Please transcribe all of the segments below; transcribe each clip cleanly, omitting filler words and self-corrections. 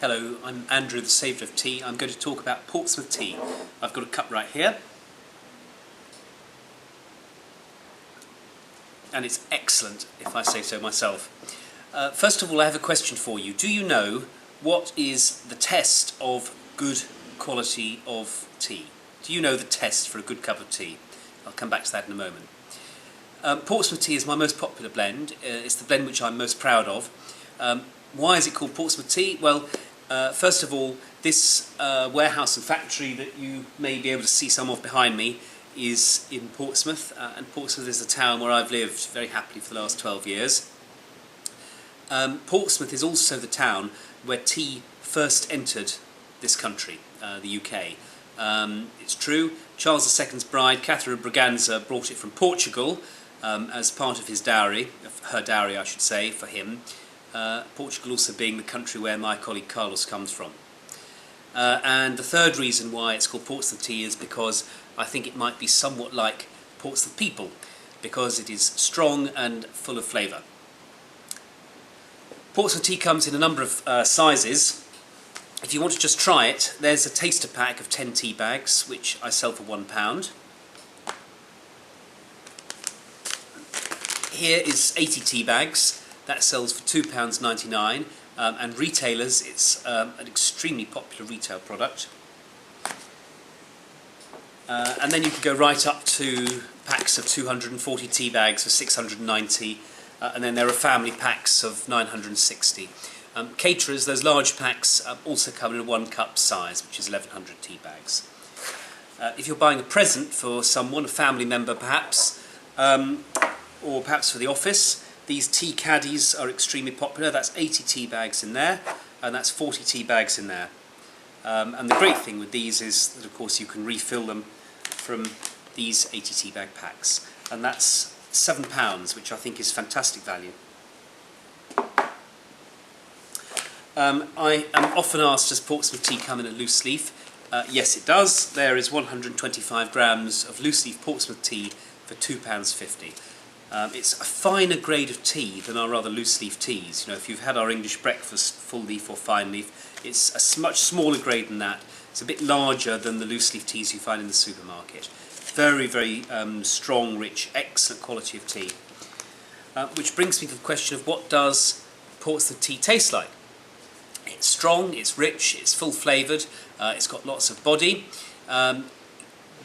Hello, I'm Andrew, the Saviour of Tea. I'm going to talk about Portsmouth Tea. I've got a cup right here. And it's excellent, if I say so myself. First of all, I have a question for you. Do you know what is the test of good quality of tea? Do you know the test for a good cup of tea? I'll come back to that in a moment. Portsmouth Tea is my most popular blend. It's the blend which I'm most proud of. Why is it called Portsmouth Tea? Well, first of all, this warehouse and factory that you may be able to see some of behind me is in Portsmouth, and Portsmouth is the town where I've lived very happily for the last 12 years. Portsmouth is also the town where tea first entered this country, the UK. It's true, Charles II's bride, Catherine of Braganza, brought it from Portugal as part of his dowry, her dowry I should say, for him. Portugal also being the country where my colleague Carlos comes from. And the third reason why it's called Portsmouth Tea is because I think it might be somewhat like Portsmouth people, because it is strong and full of flavour. Portsmouth Tea comes in a number of sizes. If you want to just try it, there's a taster pack of 10 tea bags, which I sell for £1. Here is 80 tea bags. That sells for £2.99, and retailers, it's an extremely popular retail product. And then you can go right up to packs of 240 tea bags for £690, and then there are family packs of 960. Caterers, those large packs, also come in a 1 cup size, which is 1100 tea bags. If you're buying a present for someone, a family member perhaps, or perhaps for the office, these tea caddies are extremely popular. That's 80 tea bags in there, and that's 40 tea bags in there. And the great thing with these is that, of course, you can refill them from these 80 tea bag packs. And that's £7, which I think is fantastic value. I am often asked, does Portsmouth Tea come in a loose leaf? Yes, it does. There is 125 grams of loose leaf Portsmouth Tea for £2.50. It's a finer grade of tea than our rather loose leaf teas. You know, if you've had our English breakfast full leaf or fine leaf, it's a much smaller grade than that. It's a bit larger than the loose leaf teas you find in the supermarket. Very, very strong, rich, excellent quality of tea. Which brings me to the question of what does Portsmouth Tea taste like? It's strong, it's rich, it's full flavoured, it's got lots of body. The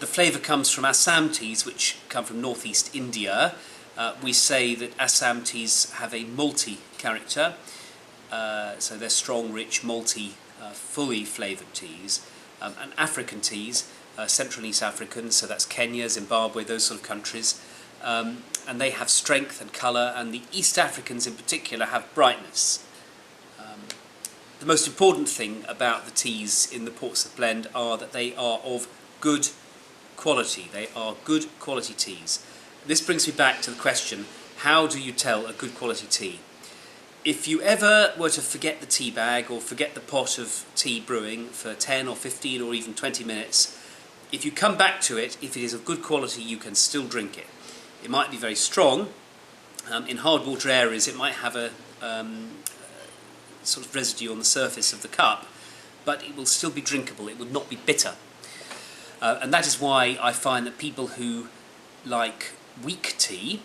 flavour comes from Assam teas, which come from northeast India. We say that Assam teas have a malty character, so they're strong, rich, malty, fully flavoured teas. And African teas, Central and East African, so that's Kenya, Zimbabwe, those sort of countries, and they have strength and colour, and the East Africans in particular have brightness. The most important thing about the teas in the Portsmouth blend are that they are of good quality. They are good quality teas. This brings me back to the question, how do you tell a good quality tea? If you ever were to forget the tea bag or forget the pot of tea brewing for 10 or 15 or even 20 minutes, if you come back to it, if it is of good quality, you can still drink it. It might be very strong. In hard water areas it might have a sort of residue on the surface of the cup, but it will still be drinkable, it will not be bitter. And that is why I find that people who like weak tea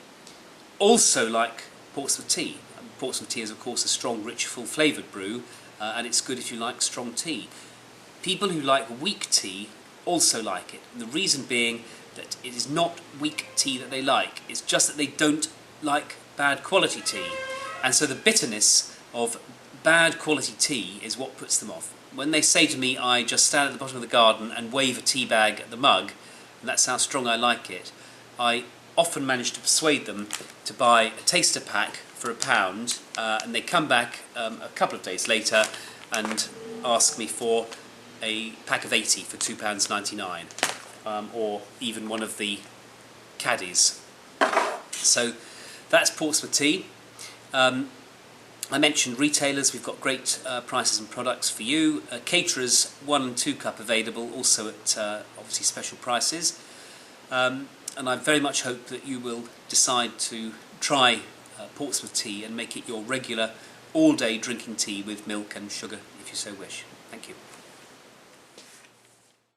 also like Portsmouth Tea. Portsmouth Tea is of course a strong, rich, full flavoured brew, and it's good if you like strong tea. People who like weak tea also like it, and the reason being that it is not weak tea that they like, it's just that they don't like bad quality tea, and so the bitterness of bad quality tea is what puts them off. When they say to me, I just stand at the bottom of the garden and wave a tea bag at the mug, and that's how strong I like it, I often manage to persuade them to buy a taster pack for £1, and they come back a couple of days later and ask me for a pack of 80 for £2.99, or even one of the caddies. So that's Portsmouth Tea. I mentioned retailers, we've got great prices and products for you. Caterers, 1 and 2 cup available, also at obviously special prices. And I very much hope that you will decide to try Portsmouth Tea and make it your regular all-day drinking tea with milk and sugar if you so wish. Thank you.